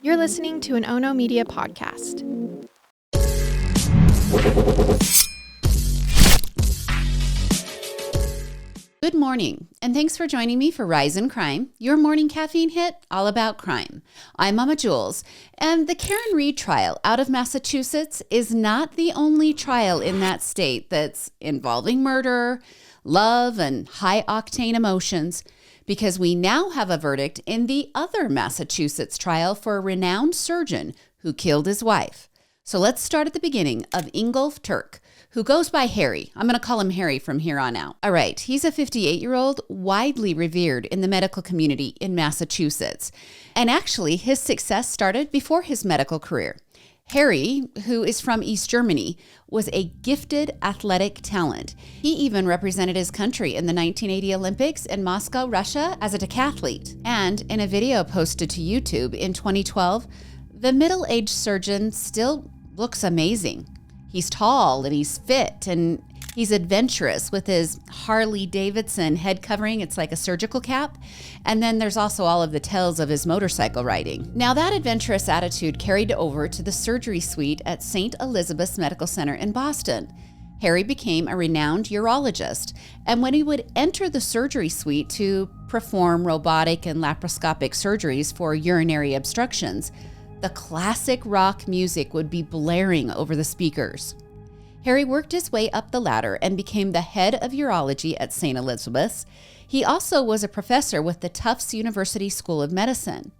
You're listening to an Ono Media podcast. Good morning, and thanks for joining me for Rise in Crime, your morning caffeine hit all about crime. I'm Mama Jules, and the Karen Reed trial out of Massachusetts is not the only trial in that state that's involving murder, love, and high-octane emotions, because we now have a verdict in the other Massachusetts trial for a renowned surgeon who killed his wife. So let's start at the beginning of Harry Turk, who goes by Harry. I'm going to call him Harry from here on out. All right, he's a 58-year-old, widely revered in the medical community in Massachusetts. And actually, his success started before his medical career. Harry, who is from East Germany, was a gifted athletic talent. He even represented his country in the 1980 Olympics in Moscow, Russia, as a decathlete. And in a video posted to YouTube in 2012, the middle-aged surgeon still looks amazing. He's tall and he's fit and he's adventurous with his Harley Davidson head covering. It's like a surgical cap. And then there's also all of the tales of his motorcycle riding. Now that adventurous attitude carried over to the surgery suite at St. Elizabeth's Medical Center in Boston. Harry became a renowned urologist. And when he would enter the surgery suite to perform robotic and laparoscopic surgeries for urinary obstructions, the classic rock music would be blaring over the speakers. Harry worked his way up the ladder and became the head of urology at St. Elizabeth's. He also was a professor with the Tufts University School of Medicine.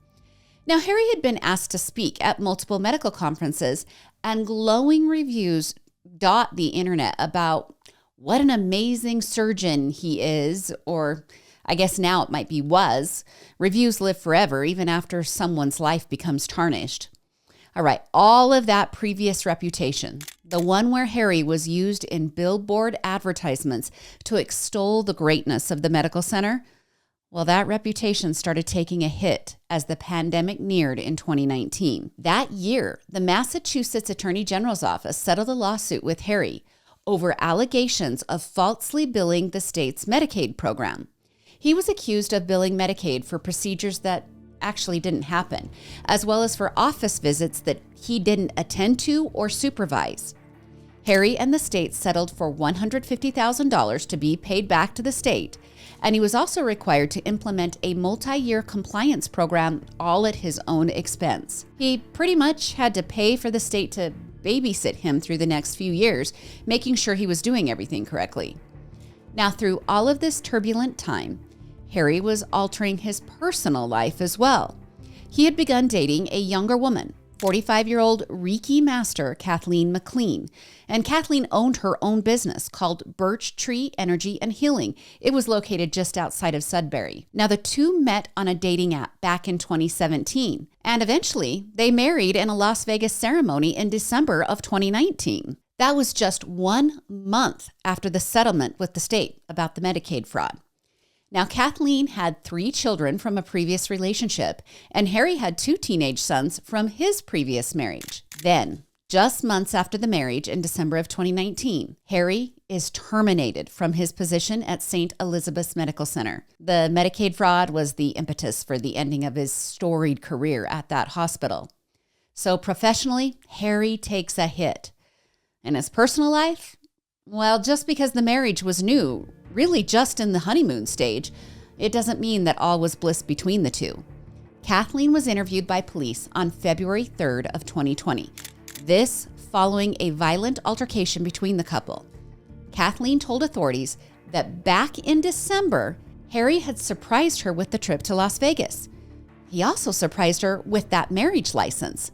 Now, Harry had been asked to speak at multiple medical conferences, and glowing reviews dot the internet about what an amazing surgeon he is, or I guess now it might be was. Reviews live forever, even after someone's life becomes tarnished. All right, all of that previous reputation, the one where Harry was used in billboard advertisements to extol the greatness of the medical center, well, that reputation started taking a hit as the pandemic neared in 2019. That year, the Massachusetts Attorney General's office settled a lawsuit with Harry over allegations of falsely billing the state's Medicaid program. He was accused of billing Medicaid for procedures that actually didn't happen, as well as for office visits that he didn't attend to or supervise. Harry and the state settled for $150,000 to be paid back to the state, and he was also required to implement a multi-year compliance program all at his own expense. He pretty much had to pay for the state to babysit him through the next few years, making sure he was doing everything correctly. Now, through all of this turbulent time, Harry was altering his personal life as well. He had begun dating a younger woman, 45-year-old Reiki master Kathleen McLean, and Kathleen owned her own business called Birch Tree Energy and Healing. It was located just outside of Sudbury. Now, the two met on a dating app back in 2017, and eventually they married in a Las Vegas ceremony in December of 2019. That was just 1 month after the settlement with the state about the Medicaid fraud. Now, Kathleen had 3 children from a previous relationship, and Harry had 2 teenage sons from his previous marriage. Then, just months after the marriage in December of 2019, Harry is terminated from his position at St. Elizabeth's Medical Center. The Medicaid fraud was the impetus for the ending of his storied career at that hospital. So professionally, Harry takes a hit. In his personal life, well, just because the marriage was new, really just in the honeymoon stage, it doesn't mean that all was bliss between the two. Kathleen was interviewed by police on February 3rd of 2020. This following a violent altercation between the couple. Kathleen told authorities that back in December, Harry had surprised her with the trip to Las Vegas. He also surprised her with that marriage license.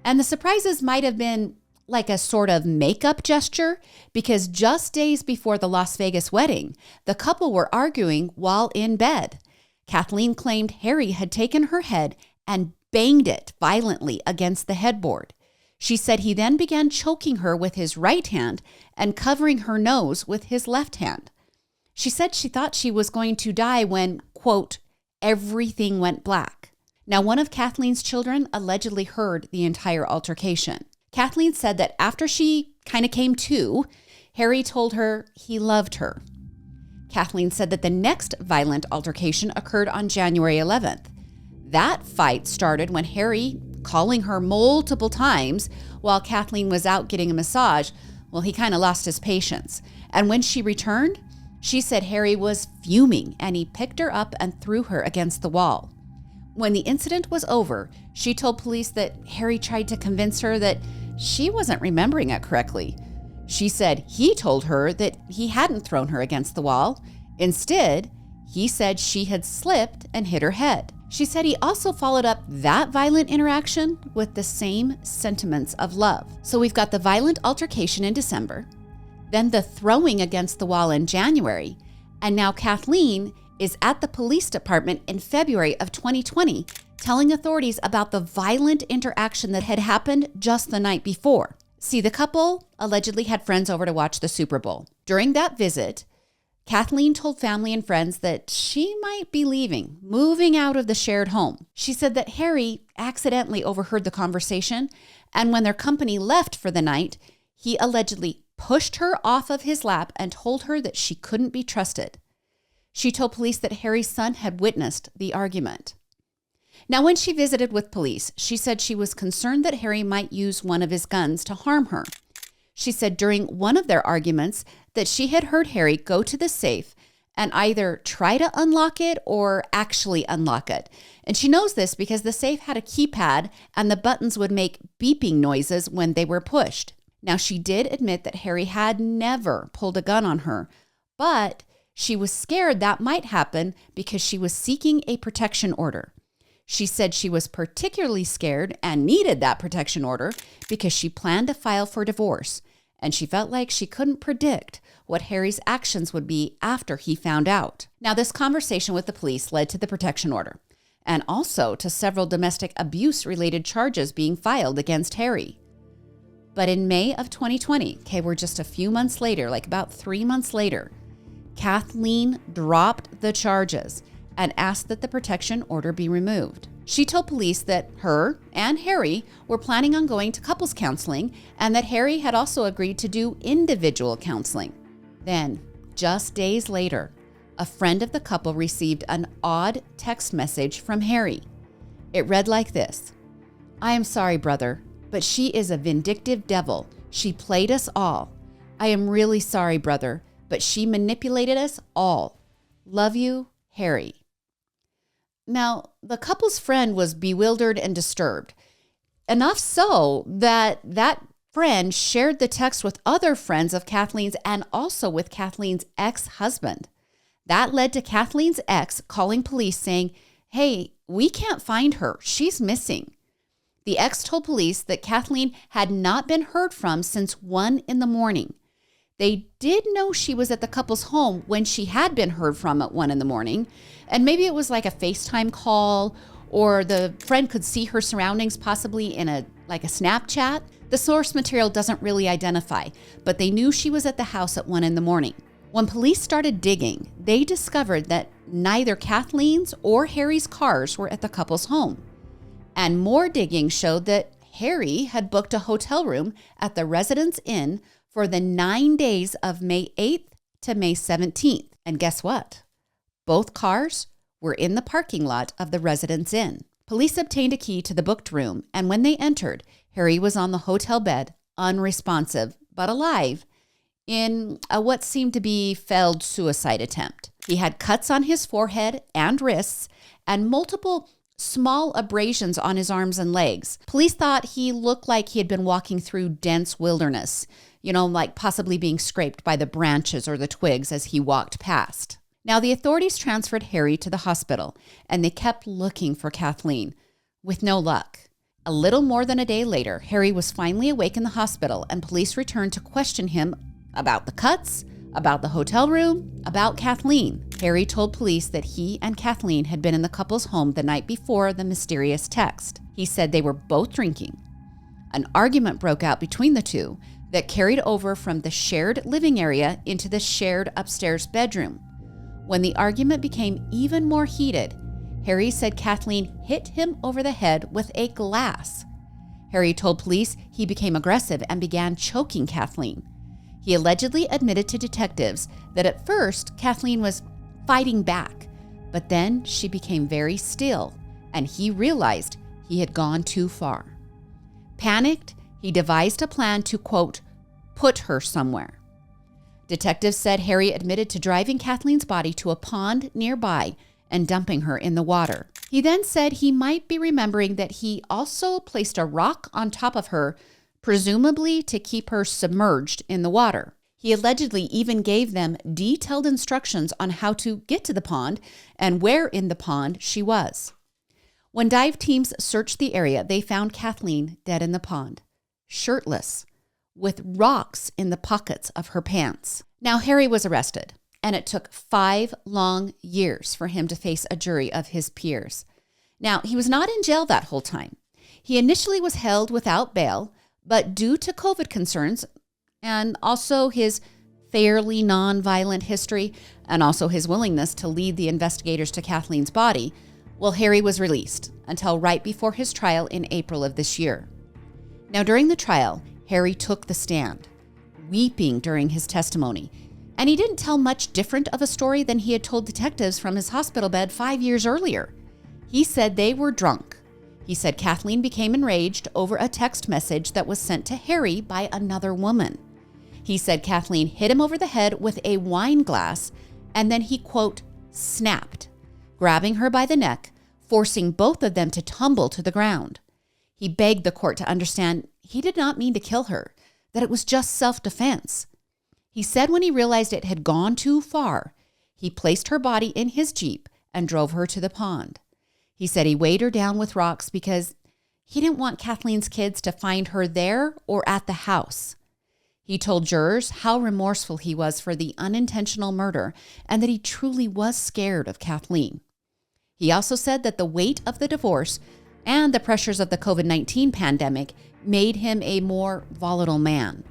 And the surprises might have been like a sort of makeup gesture, because just days before the Las Vegas wedding, the couple were arguing while in bed. Kathleen claimed Harry had taken her head and banged it violently against the headboard. She said he then began choking her with his right hand and covering her nose with his left hand. She said she thought she was going to die when, quote, everything went black. Now, one of Kathleen's children allegedly heard the entire altercation. Kathleen said that after she kind of came to, Harry told her he loved her. Kathleen said that the next violent altercation occurred on January 11th. That fight started when Harry calling her multiple times while Kathleen was out getting a massage, well, he kind of lost his patience. And when she returned, she said Harry was fuming and he picked her up and threw her against the wall. When the incident was over, she told police that Harry tried to convince her that she wasn't remembering it correctly. She said he told her that he hadn't thrown her against the wall. Instead, he said she had slipped and hit her head. She said he also followed up that violent interaction with the same sentiments of love. So we've got the violent altercation in December, then the throwing against the wall in January, and now Kathleen is at the police department in February of 2020 telling authorities about the violent interaction that had happened just the night before. See, the couple allegedly had friends over to watch the Super Bowl. During that visit, Kathleen told family and friends that she might be leaving, moving out of the shared home. She said that Harry accidentally overheard the conversation, and when their company left for the night, he allegedly pushed her off of his lap and told her that she couldn't be trusted. She told police that Harry's son had witnessed the argument. Now, when she visited with police, she said she was concerned that Harry might use one of his guns to harm her. She said during one of their arguments that she had heard Harry go to the safe and either try to unlock it or actually unlock it. And she knows this because the safe had a keypad and the buttons would make beeping noises when they were pushed. Now, she did admit that Harry had never pulled a gun on her, but she was scared that might happen because she was seeking a protection order. She said she was particularly scared and needed that protection order because she planned to file for divorce, and she felt like she couldn't predict what Harry's actions would be after he found out. Now, this conversation with the police led to the protection order and also to several domestic abuse-related charges being filed against Harry. But in May of 2020, we're just a few months later, like about 3 months later, Kathleen dropped the charges and asked that the protection order be removed. She told police that her and Harry were planning on going to couples counseling and that Harry had also agreed to do individual counseling. Then, just days later, a friend of the couple received an odd text message from Harry. It read like this: "I am sorry, brother, but she is a vindictive devil. She played us all. I am really sorry, brother, but she manipulated us all. Love you, Harry." Now, the couple's friend was bewildered and disturbed, enough so that friend shared the text with other friends of Kathleen's and also with Kathleen's ex-husband. That led to Kathleen's ex calling police saying, "Hey, we can't find her. She's missing." The ex told police that Kathleen had not been heard from since 1 a.m. They did know she was at the couple's home when she had been heard from at 1 a.m. And maybe it was like a FaceTime call, or the friend could see her surroundings possibly in a Snapchat. The source material doesn't really identify, but they knew she was at the house at 1 a.m. When police started digging, they discovered that neither Kathleen's or Harry's cars were at the couple's home. And more digging showed that Harry had booked a hotel room at the Residence Inn for the 9 days of May 8th to May 17th. And guess what? Both cars were in the parking lot of the Residence Inn. Police obtained a key to the booked room, and when they entered, Harry was on the hotel bed, unresponsive, but alive, in what seemed to be failed suicide attempt. He had cuts on his forehead and wrists and multiple small abrasions on his arms and legs. Police thought he looked like he had been walking through dense wilderness, like possibly being scraped by the branches or the twigs as he walked past. Now, the authorities transferred Harry to the hospital, and they kept looking for Kathleen, with no luck. A little more than a day later, Harry was finally awake in the hospital, and police returned to question him about the cuts, about the hotel room, about Kathleen. Harry told police that he and Kathleen had been in the couple's home the night before the mysterious text. He said they were both drinking. An argument broke out between the two that carried over from the shared living area into the shared upstairs bedroom. When the argument became even more heated, Harry said Kathleen hit him over the head with a glass. Harry told police he became aggressive and began choking Kathleen. He allegedly admitted to detectives that at first Kathleen was fighting back, but then she became very still, and he realized he had gone too far. Panicked, he devised a plan to, quote, put her somewhere. Detectives said Harry admitted to driving Kathleen's body to a pond nearby and dumping her in the water. He then said he might be remembering that he also placed a rock on top of her, presumably to keep her submerged in the water. He allegedly even gave them detailed instructions on how to get to the pond and where in the pond she was. When dive teams searched the area, they found Kathleen dead in the pond, shirtless, with rocks in the pockets of her pants. Now, Harry was arrested, and it took 5 long years for him to face a jury of his peers. Now, he was not in jail that whole time. He initially was held without bail, but due to COVID concerns and also his fairly nonviolent history and also his willingness to lead the investigators to Kathleen's body, well, Harry was released until right before his trial in April of this year. Now, during the trial, Harry took the stand, weeping during his testimony, and he didn't tell much different of a story than he had told detectives from his hospital bed 5 years earlier. He said they were drunk. He said Kathleen became enraged over a text message that was sent to Harry by another woman. He said Kathleen hit him over the head with a wine glass, and then he, quote, snapped, grabbing her by the neck, forcing both of them to tumble to the ground. He begged the court to understand he did not mean to kill her, that it was just self-defense. He said when he realized it had gone too far, he placed her body in his Jeep and drove her to the pond. He said he weighed her down with rocks because he didn't want Kathleen's kids to find her there or at the house. He told jurors how remorseful he was for the unintentional murder and that he truly was scared of Kathleen. He also said that the weight of the divorce and the pressures of the COVID-19 pandemic made him a more volatile man.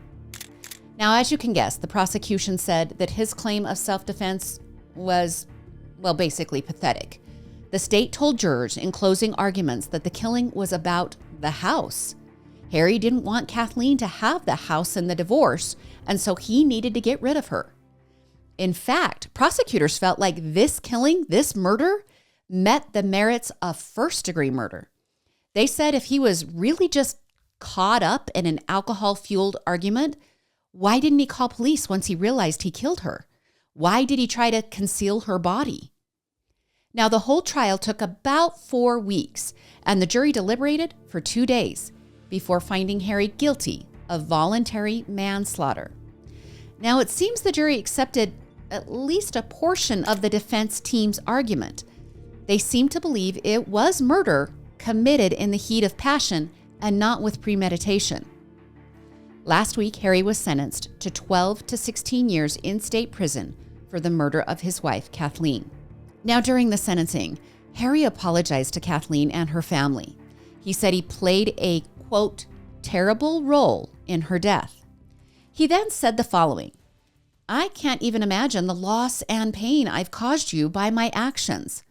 Now, as you can guess, the prosecution said that his claim of self-defense was, well, basically pathetic. The state told jurors in closing arguments that the killing was about the house. Harry didn't want Kathleen to have the house and the divorce, and so he needed to get rid of her. In fact, prosecutors felt like this killing, this murder, met the merits of first-degree murder. They said if he was really just caught up in an alcohol-fueled argument, why didn't he call police once he realized he killed her? Why did he try to conceal her body? Now, the whole trial took about 4 weeks, and the jury deliberated for 2 days before finding Harry guilty of voluntary manslaughter. Now, it seems the jury accepted at least a portion of the defense team's argument. They seemed to believe it was murder committed in the heat of passion and not with premeditation. Last week, Harry was sentenced to 12 to 16 years in state prison for the murder of his wife, Kathleen. Now, during the sentencing, Harry apologized to Kathleen and her family. He said he played a, quote, terrible role in her death. He then said the following, "I can't even imagine the loss and pain I've caused you by my actions."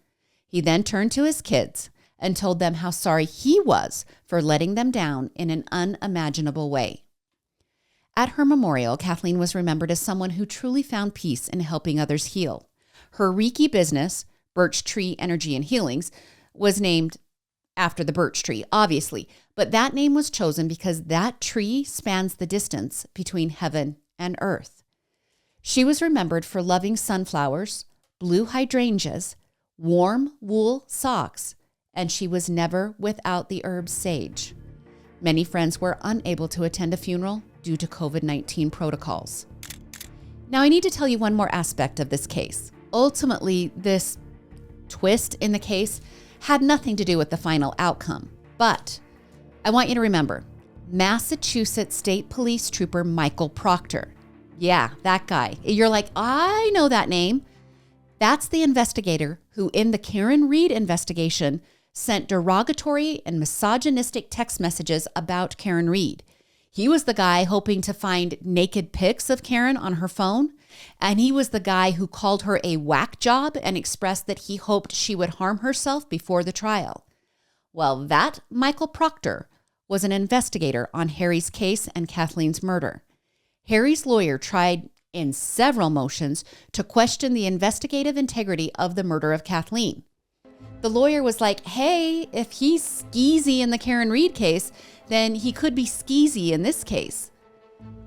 He then turned to his kids and told them how sorry he was for letting them down in an unimaginable way. At her memorial, Kathleen was remembered as someone who truly found peace in helping others heal. Her Reiki business, Birch Tree Energy and Healings, was named after the birch tree, obviously, but that name was chosen because that tree spans the distance between heaven and earth. She was remembered for loving sunflowers, blue hydrangeas, warm wool socks, and she was never without the herb sage. Many friends were unable to attend a funeral due to COVID-19 protocols. Now, I need to tell you one more aspect of this case. Ultimately, this twist in the case had nothing to do with the final outcome, but I want you to remember Massachusetts State Police Trooper Michael Proctor. Yeah, that guy. You're like, I know that name. That's the investigator who, in the Karen Reed investigation, sent derogatory and misogynistic text messages about Karen Reed. He was the guy hoping to find naked pics of Karen on her phone, and he was the guy who called her a whack job and expressed that he hoped she would harm herself before the trial. Well, that Michael Proctor was an investigator on Harry's case and Kathleen's murder. Harry's lawyer tried in several motions to question the investigative integrity of the murder of Kathleen. The lawyer was like, hey, if he's skeezy in the Karen Reed case, then he could be skeezy in this case.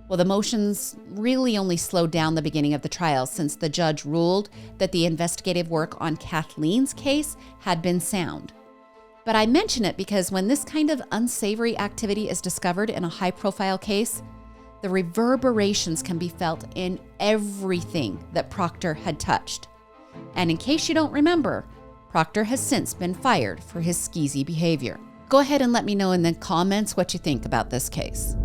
Well, the motions really only slowed down the beginning of the trial since the judge ruled that the investigative work on Kathleen's case had been sound. But I mention it because when this kind of unsavory activity is discovered in a high-profile case, the reverberations can be felt in everything that Proctor had touched. And in case you don't remember, Proctor has since been fired for his skeezy behavior. Go ahead and let me know in the comments what you think about this case.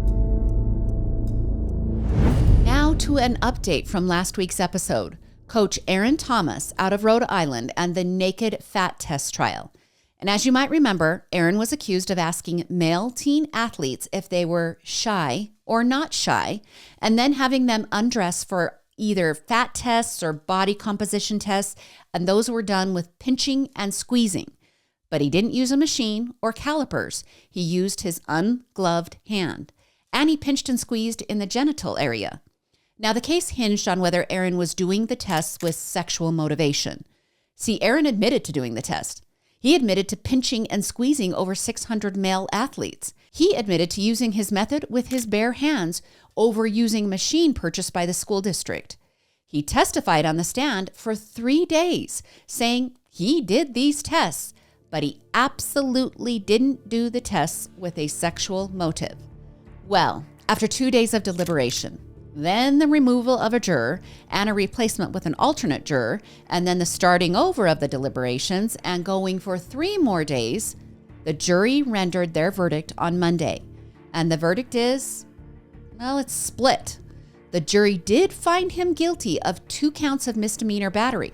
Now to an update from last week's episode. Coach Aaron Thomas out of Rhode Island and the naked fat test trial. And as you might remember, Aaron was accused of asking male teen athletes if they were shy or not shy, and then having them undress for either fat tests or body composition tests, and those were done with pinching and squeezing. But he didn't use a machine or calipers. He used his ungloved hand, and he pinched and squeezed in the genital area. Now, the case hinged on whether Aaron was doing the tests with sexual motivation. See, Aaron admitted to doing the test. He admitted to pinching and squeezing over 600 male athletes. He admitted to using his method with his bare hands over using a machine purchased by the school district. He testified on the stand for 3 days, saying he did these tests, but he absolutely didn't do the tests with a sexual motive. Well, after 2 days of deliberation, then the removal of a juror and a replacement with an alternate juror, and then the starting over of the deliberations and going for 3 more days, the jury rendered their verdict on Monday. And the verdict is, well, it's split. The jury did find him guilty of 2 counts of misdemeanor battery,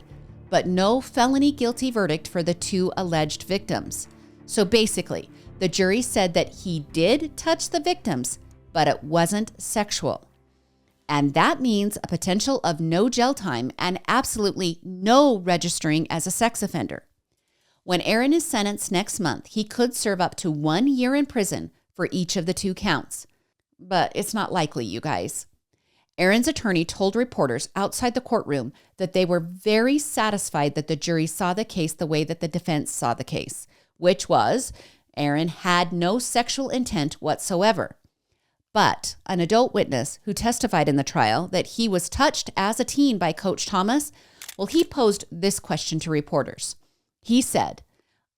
but no felony guilty verdict for the 2 alleged victims. So basically, the jury said that he did touch the victims, but it wasn't sexual. And that means a potential of no jail time and absolutely no registering as a sex offender. When Aaron is sentenced next month, he could serve up to 1 year in prison for each of the 2 counts. But it's not likely, you guys. Aaron's attorney told reporters outside the courtroom that they were very satisfied that the jury saw the case the way that the defense saw the case, which was Aaron had no sexual intent whatsoever. But an adult witness who testified in the trial that he was touched as a teen by Coach Thomas, well, he posed this question to reporters. He said,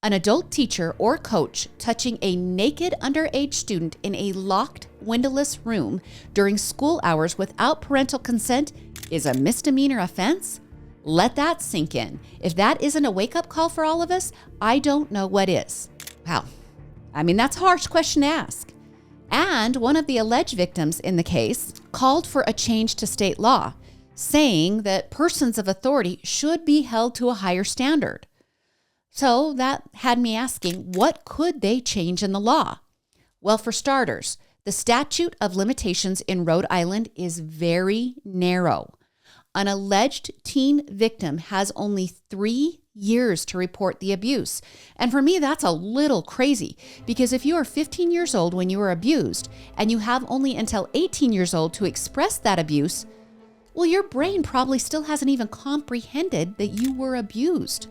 an adult teacher or coach touching a naked underage student in a locked, windowless room during school hours without parental consent is a misdemeanor offense? Let that sink in. If that isn't a wake-up call for all of us, I don't know what is. Wow. I mean, that's a harsh question to ask. And one of the alleged victims in the case called for a change to state law, saying that persons of authority should be held to a higher standard. So that had me asking, what could they change in the law? Well, for starters, the statute of limitations in Rhode Island is very narrow. An alleged teen victim has only 3 years to report the abuse. And for me, that's a little crazy because if you are 15 years old when you were abused and you have only until 18 years old to express that abuse, well, your brain probably still hasn't even comprehended that you were abused.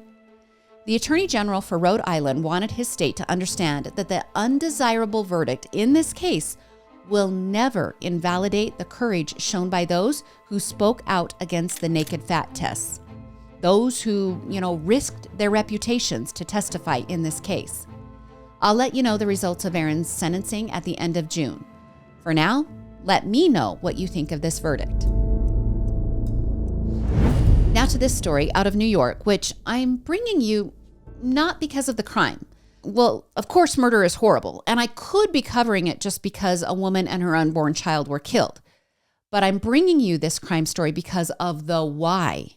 The Attorney General for Rhode Island wanted his state to understand that the undesirable verdict in this case will never invalidate the courage shown by those who spoke out against the naked fat tests. Those who, risked their reputations to testify in this case. I'll let you know the results of Aaron's sentencing at the end of June. For now, let me know what you think of this verdict. Now to this story out of New York, which I'm bringing you not because of the crime. Well, of course, murder is horrible, and I could be covering it just because a woman and her unborn child were killed. But I'm bringing you this crime story because of the why.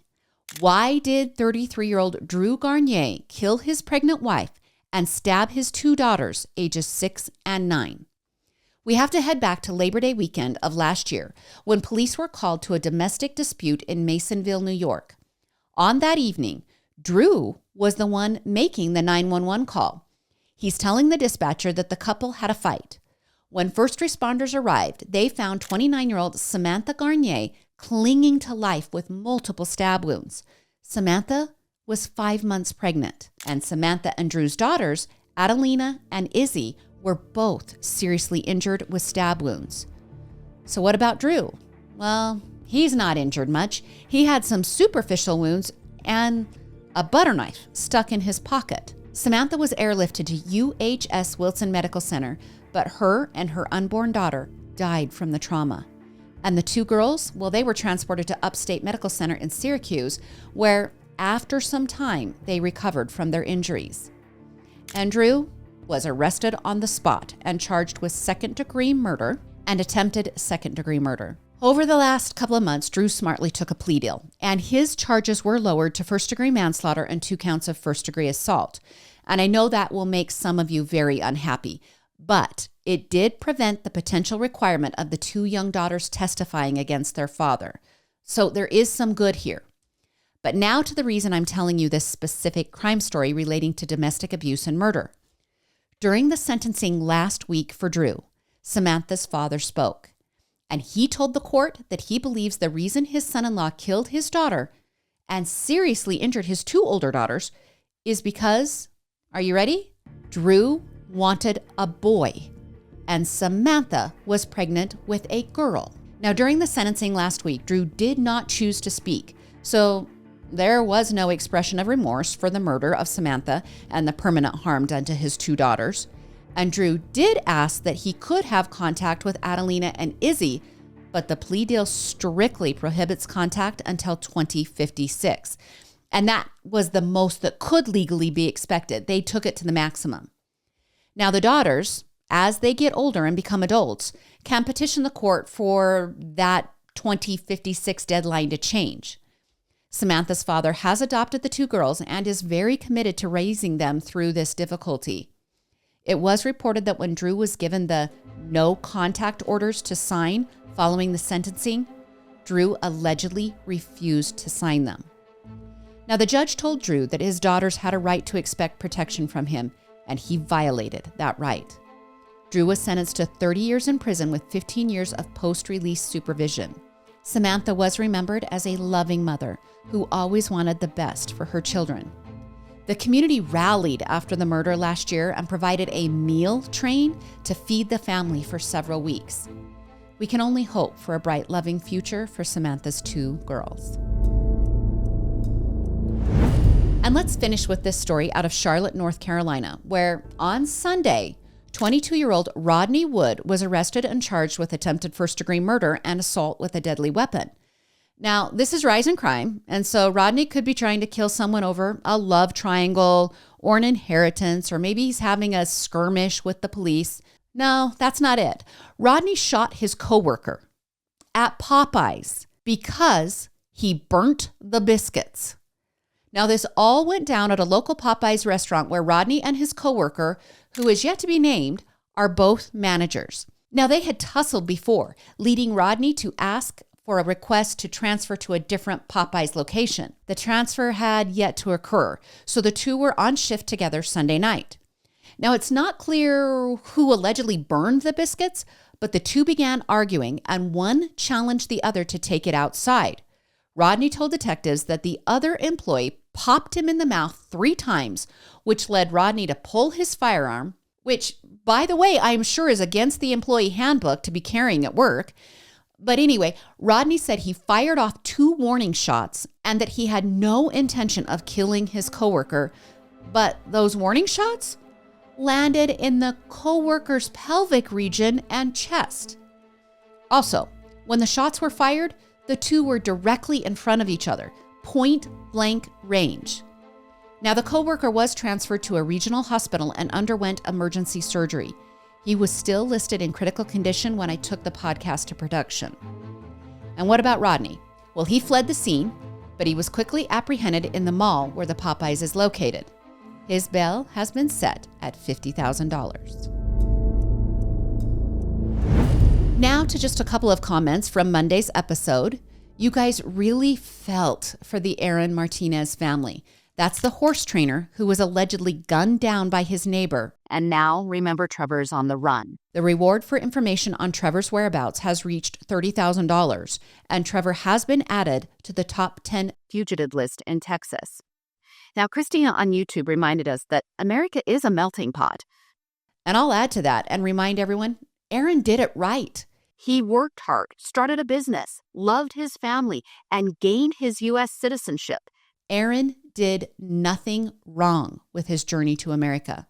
Why did 33-year-old Drew Garnier kill his pregnant wife and stab his 2 daughters, ages 6 and 9? We have to head back to Labor Day weekend of last year when police were called to a domestic dispute in Masonville, New York. On that evening, Drew was the one making the 911 call. He's telling the dispatcher that the couple had a fight. When first responders arrived, they found 29-year-old Samantha Garnier clinging to life with multiple stab wounds. Samantha was 5 months pregnant, and Samantha and Drew's daughters, Adelina and Izzy, were both seriously injured with stab wounds. So what about Drew? Well, he's not injured much. He had some superficial wounds and a butter knife stuck in his pocket. Samantha was airlifted to UHS Wilson Medical Center, but her and her unborn daughter died from the trauma. And the two girls, well, they were transported to Upstate Medical Center in Syracuse, where after some time, they recovered from their injuries. And Drew was arrested on the spot and charged with second-degree murder and attempted second-degree murder. Over the last couple of months, Drew smartly took a plea deal, and his charges were lowered to first-degree manslaughter and 2 counts of first-degree assault. And I know that will make some of you very unhappy, but it did prevent the potential requirement of the 2 young daughters testifying against their father. So there is some good here. But now to the reason I'm telling you this specific crime story relating to domestic abuse and murder. During the sentencing last week for Drew, Samantha's father spoke, and he told the court that he believes the reason his son-in-law killed his daughter and seriously injured his 2 older daughters is because, are you ready? Drew wanted a boy, and Samantha was pregnant with a girl. Now, during the sentencing last week, Drew did not choose to speak, so there was no expression of remorse for the murder of Samantha and the permanent harm done to his 2 daughters. And Drew did ask that he could have contact with Adelina and Izzy, but the plea deal strictly prohibits contact until 2056. And that was the most that could legally be expected. They took it to the maximum. Now, the daughters, as they get older and become adults, can petition the court for that 2056 deadline to change. Samantha's father has adopted the 2 girls and is very committed to raising them through this difficulty. It was reported that when Drew was given the no contact orders to sign following the sentencing, Drew allegedly refused to sign them. Now, the judge told Drew that his daughters had a right to expect protection from him, and he violated that right. Drew was sentenced to 30 years in prison with 15 years of post-release supervision. Samantha was remembered as a loving mother who always wanted the best for her children. The community rallied after the murder last year and provided a meal train to feed the family for several weeks. We can only hope for a bright, loving future for Samantha's 2 girls. And let's finish with this story out of Charlotte, North Carolina, where on Sunday, 22-year-old Rodney Wood was arrested and charged with attempted first-degree murder and assault with a deadly weapon. Now, this is rising crime, and so Rodney could be trying to kill someone over a love triangle or an inheritance, or maybe he's having a skirmish with the police. No, that's not it. Rodney shot his coworker at Popeyes because he burnt the biscuits. Now, this all went down at a local Popeyes restaurant where Rodney and his coworker, who is yet to be named, are both managers. Now, they had tussled before, leading Rodney to ask for a request to transfer to a different Popeyes location. The transfer had yet to occur, so the two were on shift together Sunday night. Now, it's not clear who allegedly burned the biscuits, but the two began arguing, and one challenged the other to take it outside. Rodney told detectives that the other employee popped him in the mouth 3 times, which led Rodney to pull his firearm, which, by the way, I'm sure is against the employee handbook to be carrying at work. But anyway, Rodney said he fired off 2 warning shots and that he had no intention of killing his coworker. But those warning shots landed in the coworker's pelvic region and chest. Also, when the shots were fired, the two were directly in front of each other, point blank range. Now, the coworker was transferred to a regional hospital and underwent emergency surgery. He was still listed in critical condition when I took the podcast to production. And what about Rodney? Well, he fled the scene, but he was quickly apprehended in the mall where the Popeyes is located. His bail has been set at $50,000. Now to just a couple of comments from Monday's episode. You guys really felt for the Aaron Martinez family. That's the horse trainer who was allegedly gunned down by his neighbor. And now, remember, Trevor is on the run. The reward for information on Trevor's whereabouts has reached $30,000, and Trevor has been added to the top 10 fugitive list in Texas. Now, Christina on YouTube reminded us that America is a melting pot. And I'll add to that and remind everyone, Aaron did it right. He worked hard, started a business, loved his family, and gained his U.S. citizenship. Aaron did nothing wrong with his journey to America.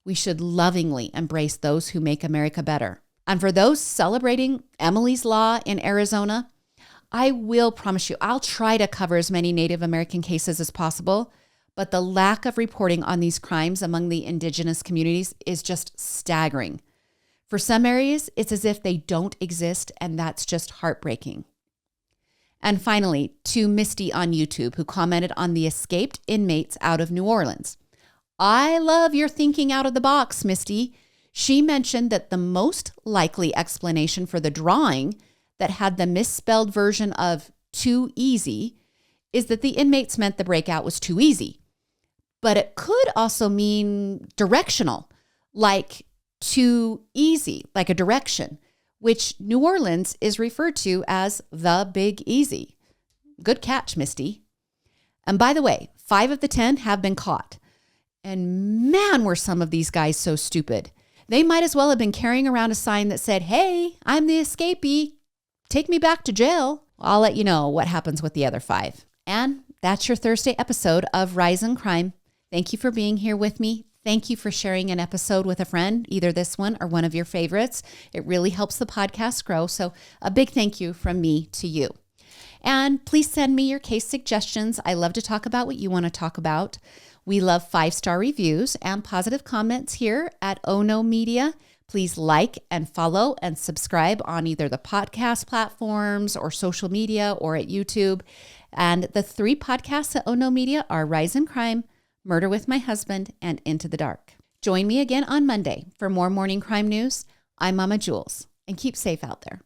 We should lovingly embrace those who make America better. And for those celebrating Emily's Law in Arizona, I will promise you, I'll try to cover as many Native American cases as possible, but the lack of reporting on these crimes among the indigenous communities is just staggering. For some areas, it's as if they don't exist, and that's just heartbreaking. And finally, to Misty on YouTube, who commented on the escaped inmates out of New Orleans. I love your thinking out of the box, Misty. She mentioned that the most likely explanation for the drawing that had the misspelled version of too easy is that the inmates meant the breakout was too easy. But it could also mean directional, like too easy, like a direction, which New Orleans is referred to as the Big Easy. Good catch, Misty. And by the way, 5 of the 10 have been caught. And man, were some of these guys so stupid. They might as well have been carrying around a sign that said, "Hey, I'm the escapee. Take me back to jail." I'll let you know what happens with the other 5. And that's your Thursday episode of Rise in Crime. Thank you for being here with me. Thank you for sharing an episode with a friend, either this one or one of your favorites. It really helps the podcast grow. So a big thank you from me to you. And please send me your case suggestions. I love to talk about what you want to talk about. We love 5-star reviews and positive comments here at Ono Media. Please like and follow and subscribe on either the podcast platforms or social media or at YouTube. And the 3 podcasts at Ono Media are Rise in Crime, Murder with My Husband, and Into the Dark. Join me again on Monday for more morning crime news. I'm Mama Jules, and keep safe out there.